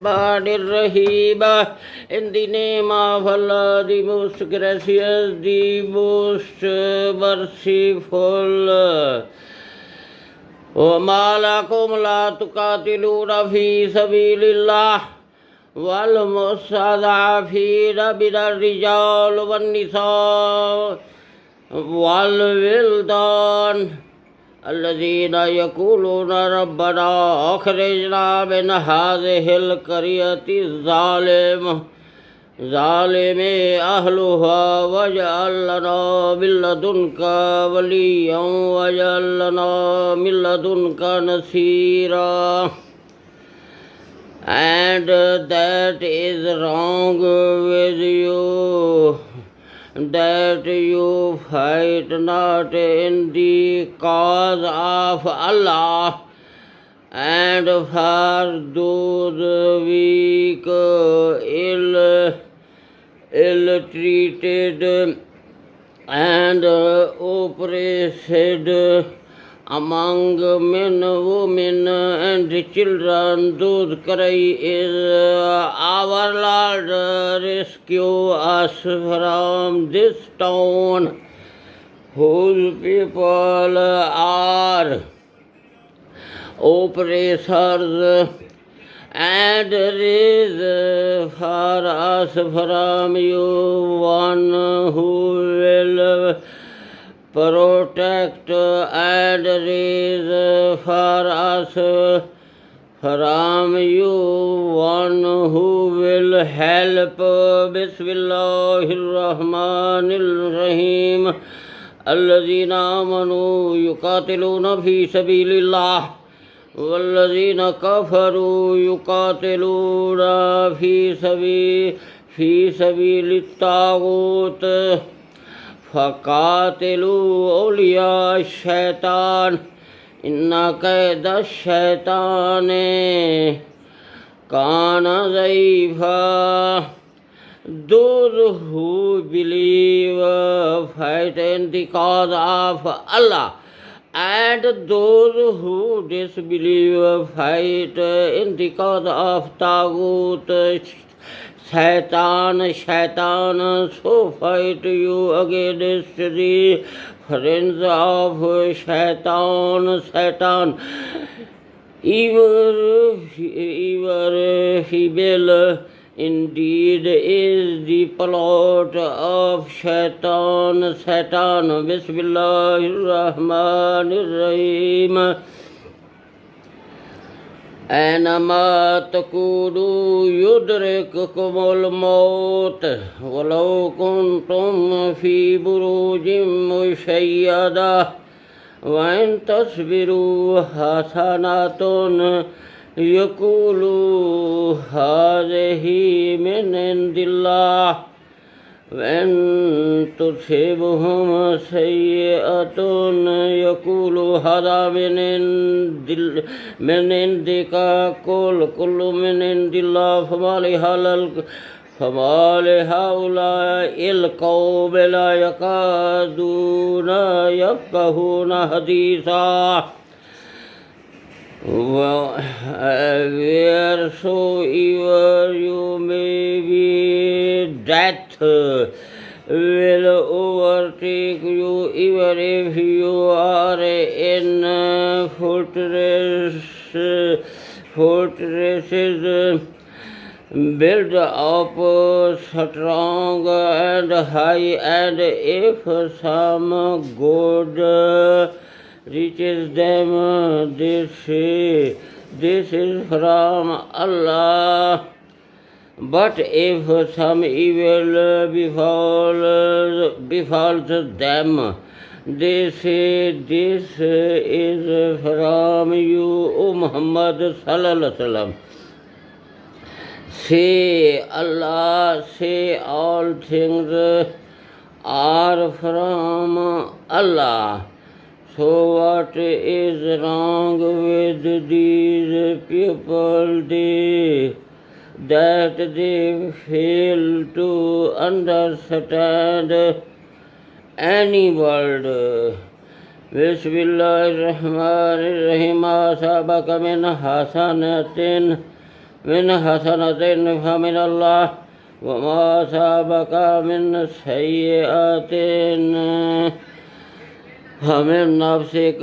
Rahima, in the name of Allah, the most gracious, the most merciful. وما لكم لا تقاتلون في سبيل الله والمستضعفين من الرجال والنساء والولدان الذين يقولون ربنا أخرجنا من هذه القرية ظالم أهلها واجعل لنا من لدنك وليا واجعل لنا من لدنك نصيرا. And that is wrong with you, that you fight not in the cause of Allah, and for those weak, ill-treated and oppressed among men, women and children, those cry is our Lord, rescue us from this town whose people are oppressors, and raise for us from you one who will protect, and raise for us from you one who will help. Bismillahirrahmanirrahim. الذين آمنوا يقاتلون في سبيل الله والذين كفروا يقاتلون في سبيل الطاغوت فقاتلوا أولياء الشيطان إن كيد الشيطان كان ضعيفا. Those who believe fight in the cause of Allah, and those who disbelieve fight in the cause of Taghut, Shaitan, so fight you against the friends of Shaitan, ever feeble. Indeed is the plot of Shaitan. Bismillahirrahmanirrahim. أينما تكونوا يدرككم الموت ولو كنتم في بروج مشيدة وإن تصبروا حسنات يقولوا هذه من عند الله وإن تصبهم سيئة يقولوا هذا من عندك قل كل من عند الله فما لهؤلاء القوم لا يكادون يفقهون حديثا. Wheresoever you may be, death will overtake you, even if you are in fortresses built up strong and high, and if some good reaches them, they say, this is from Allah. But if some evil befalls them, they say, this is from you, O Muhammad sallallahu alaihi wasallam. Say, Allah, say all things are from Allah. So what is wrong with these people? That they fail to understand any word. Bismillahirrahmanirrahim. Asabaka min hasanatin من حسنة فمن الله وما أصابك من سيئة فمن نفسك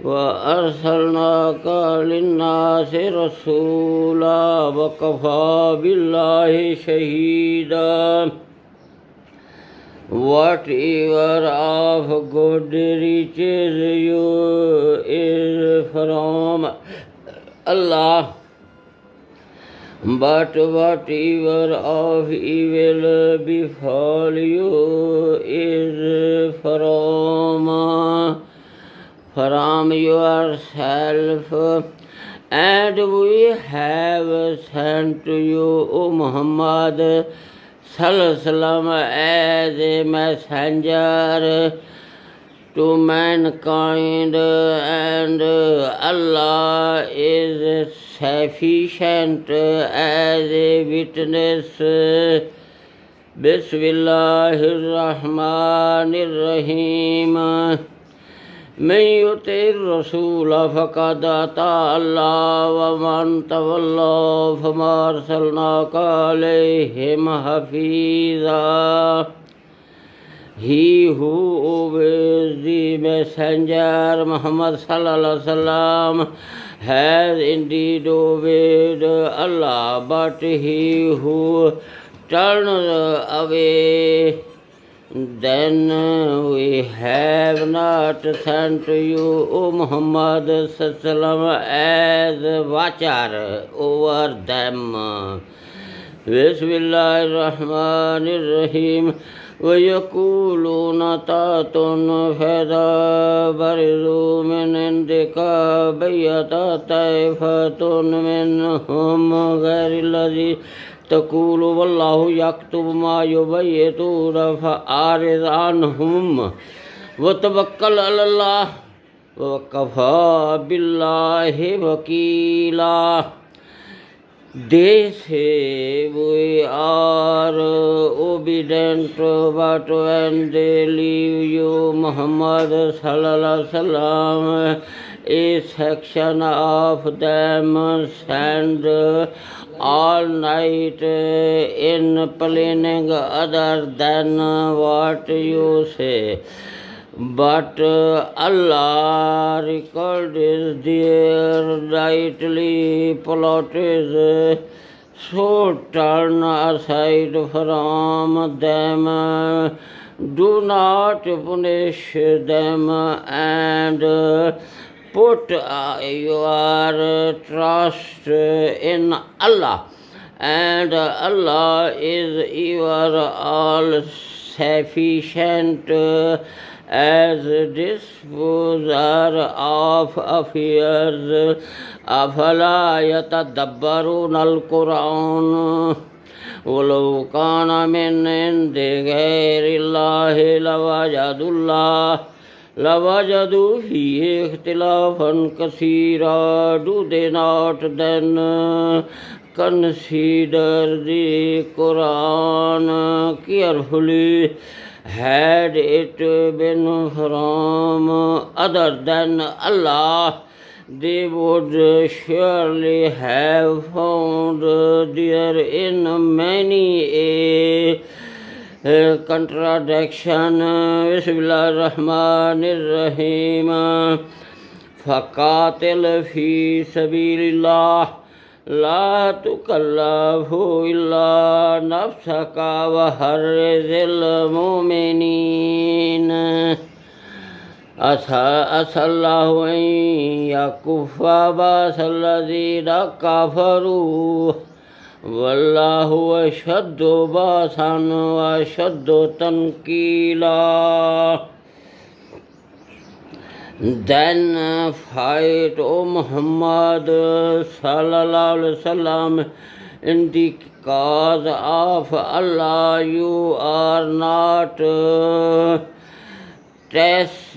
وأرسلناك للناس رسولا وكفى بالله شهيدا. Whatever of good reaches you is from Allah, but whatever of evil befall you is from yourself. And we have sent to you, O Muhammad Sallallahu Alaihi Wasallam, as a messenger to mankind, and Allah is sufficient as a witness. Bismillahirrahmanirrahim. من يطع الرسول فقد أطاع الله ومن تولى فما أرسلناك عليهم حفيظا. He who obeys the messenger Muhammad Sallallahu Alaihi Wasallam has indeed obeyed Allah, but he who turns away, then we have not sent you, O Muhammad Sallallahu as a watcher over them. Bismillahirrahmanirrahim. وَيَقُولُونَ طَاعَةٌ فَإِذَا بَرِزُوا مِنْ عِنْدِكَ بَيَّتَ طَائِفَةٌ مِنْهُمْ غَيْرَ الَّذِي تقول والله يكتب ما يبيتون فأعرض عنهم وتوكل على الله وكفى بالله وكيلا. They say we are obedient, but when they leave you, Muhammad Sallallahu Alaihi Wasallam, a section of them stand all night in planning other than what you say. But Allah records their rightly plotted, so turn aside from them. Do not punish them, and put your trust in Allah, and Allah is your all-sufficient as disposer of affairs. أفلا يتدبرون القرآن ولو كان من عند غير الله لوجدوا فيه اختلافا كثيرا. Do they not then consider the Quran carefully? Had it been from other than Allah, they would surely have found therein many a contradiction. Bismillahirrahmanirrahim. فقاتل في سبيل الله لا تكلف إلا نفسك وحرض المؤمنين. عسى الله أن يكف بأس الذين كفروا والله أشد بأسا وأشد تنكيلا. Then fight, O Muhammad Sallallahu Alaihi Wasallam, in the cause of Allah. You are not tasked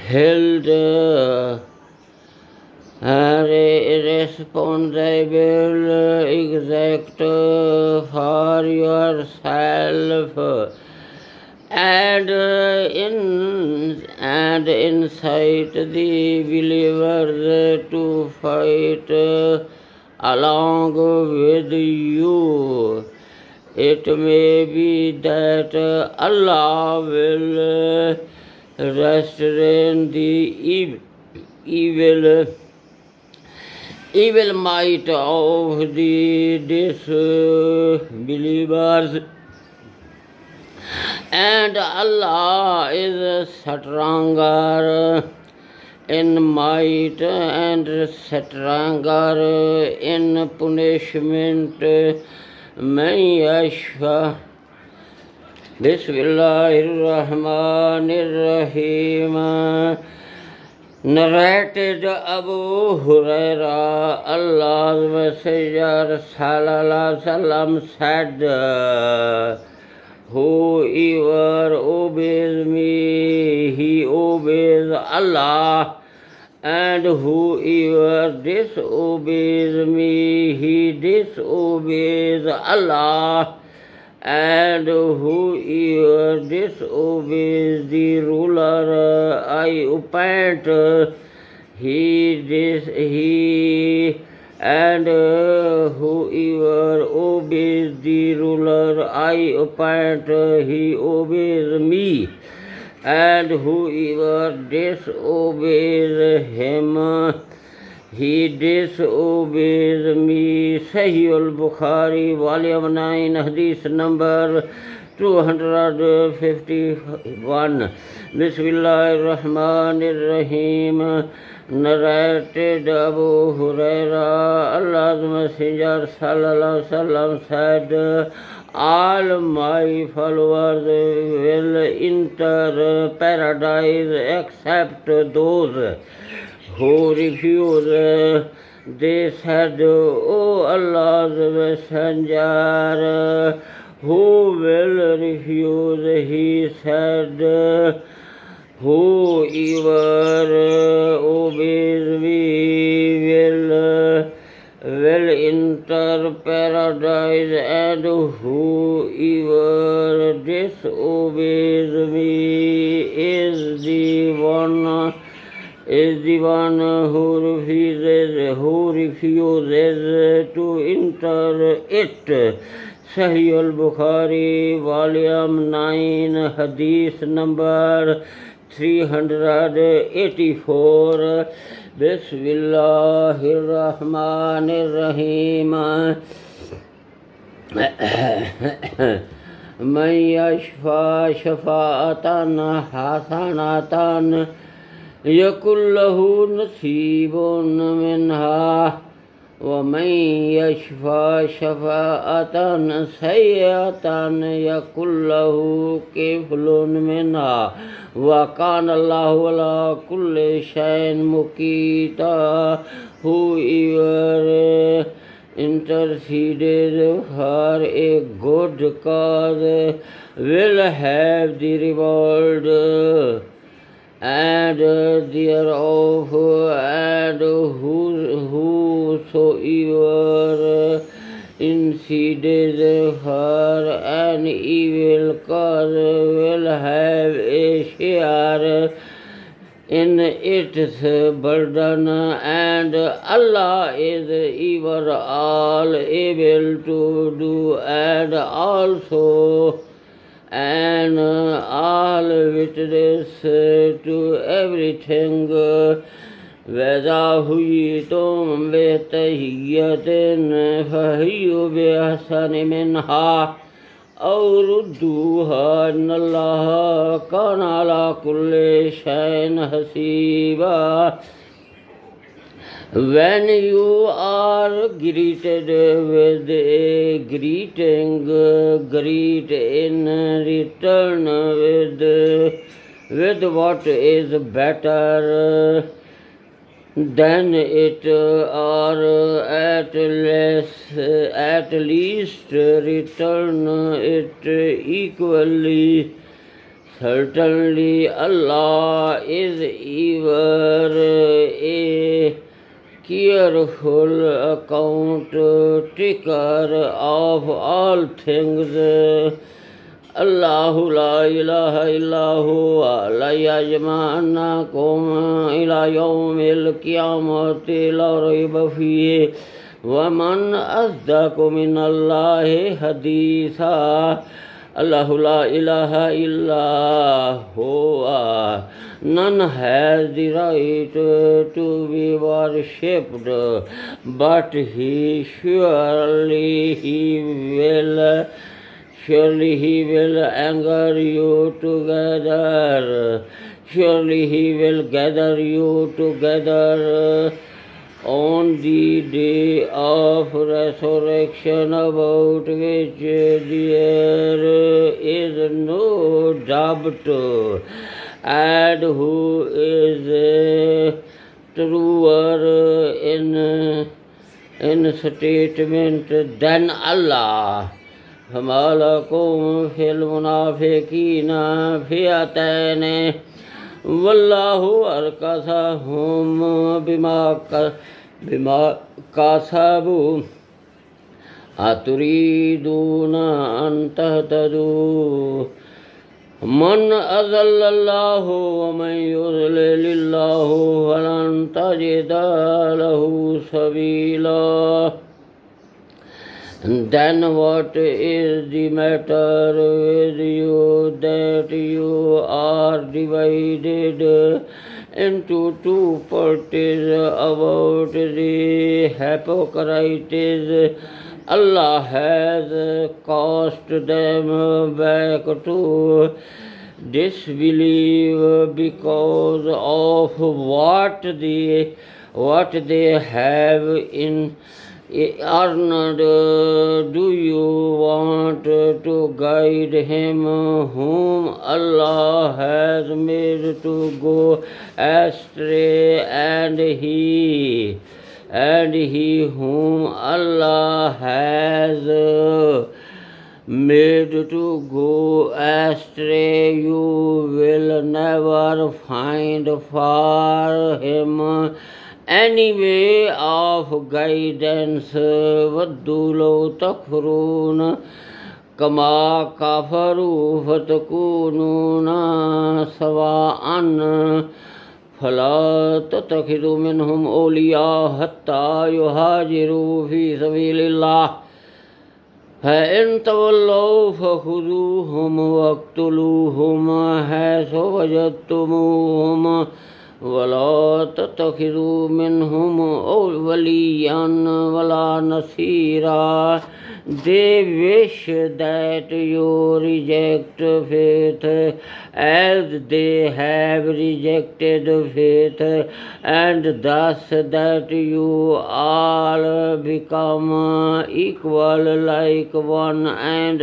held responsible exact for yourself and incite the believers to fight along with you. It may be that Allah will restrain the evil might of the disbelievers, and Allah is stronger in might and stronger in punishment. Man yashfa. Bismillahirrahmanirrahim. Narrated Abu Huraira, Allah's Messenger Sallallahu Alaihi Wasallam said, whoever obeys me, he obeys Allah, and whoever disobeys me, he disobeys Allah, and whoever disobeys the ruler I appoint, and whoever obeys the ruler I appoint, he obeys me, and whoever disobeys him, he disobeys me. Sahih al-Bukhari, volume 9, hadith number 251. Bismillahirrahmanirrahim. Narrated Abu Huraira, Allah's Messenger Sallallahu Alaihi Wasallam said, all my followers will enter paradise except those who refuse. They said, O Allah's Messenger, who will refuse? He said, whoever obeys me will enter paradise, and whoever disobeys me is the one who refuses to enter it. Sahih al-Bukhari, volume 9, hadith number 384. Bismillahirrahmanirrahim. Man yashfa shafa'atan hasanatan yakullahu nasibun minha, wa man yashfa shafa'atan sayyatan yakullahu kiflun minha, wa kana Allahu ala kulli shay'in muqita. Whoever interceded for a good cause will have the reward and thereof, and whosoever intercedes for an evil cause will have a share in its burden, and Allah is ever all able to do, and also and all witness to everything. وَإِذَا حُيِّيتُم بِتَحِيَّةٍ فَحَيُّوا بِأَحْسَنَ مِنْهَا أَوْ رُدُّوهَا إِنَّ اللَّهَ كَانَ عَلَى كُلِّ شَيْءٍ حَسِيبًا. When you are greeted with a greeting, greet in return with what is better than it, or at least return it equally. Certainly Allah is ever a careful account taker of all things. अल्लाहु ला इलाहा इल्ला हुवा ला यजमअन्नकुम इला यौमिल क़ियामति ला रैब फ़ीहि वमन अस्दक़ु मिनल्लाहि हदीसा। Allahu la ilaha illa huwa. None has the right to be worshipped, but surely he will anger you together. Surely he will gather you together on the day of resurrection, about which there is no doubt, and who is truer in statement than Allah. فما لكم في المنافقين فئتين والله أركسهم بما كسبوا أتريدون أن تهتدوا من أضل الله ومن يضلل الله فلن تجد له سبيلا. Then what is the matter with you that you are divided into two parties about the hypocrites? Allah has caused them back to disbelief because of what they have in earned. Do you want to guide him whom Allah has made to go astray, and he whom Allah has made to go astray you will never find for him any way of guidance. وَدُّوا لَوْ تَكْفُرُونَ كَمَا كَفَرُوا فَتَكُونُونَ سَوَاءً فَلَا تَتَّخِذُوا مِنْهُمْ أَوْلِيَاءَ حَتَّى يُهَاجِرُوا فِي سَبِيلِ اللَّهِ فَإِنْ تَوَلَّوْا فَخُذُوهُمْ وَاقْتُلُوهُمْ حَيْثُ وَجَدتُّمُوهُمْ وَلَا تَتَّخِذُوا مِنْهُمْ وَلِيًّا وَلَا نَصِيرًا. They wish that you reject faith as they have rejected faith, and thus that you all become equal like one and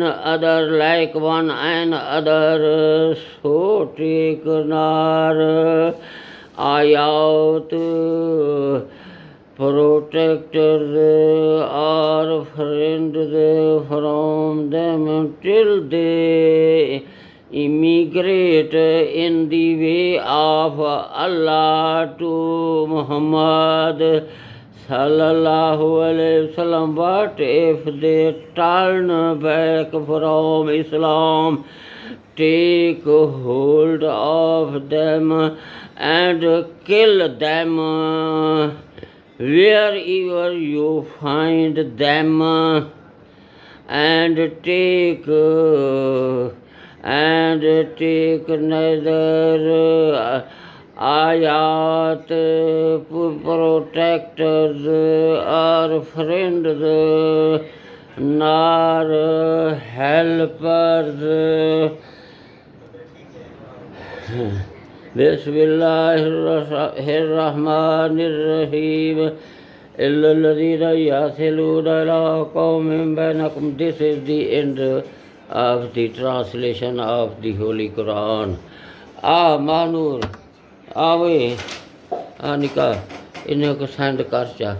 other like one and other. So take our ayat protectors or friends from them till they immigrate in the way of Allah to Muhammad sallallahu alayhi wasallam. But if they turn back from Islam, take hold of them and kill them wherever you find them, and take neither ayat protectors or friends nor helpers. Bismillahirrahmanirrahim. إِلَّا الَّذِينَ يَصِلُونَ إِلَىٰ قَوْمٍ بَيْنَكُمْ. This is the end of the translation of the Holy Quran. Manur, आवे निका इन्हें को send कर चा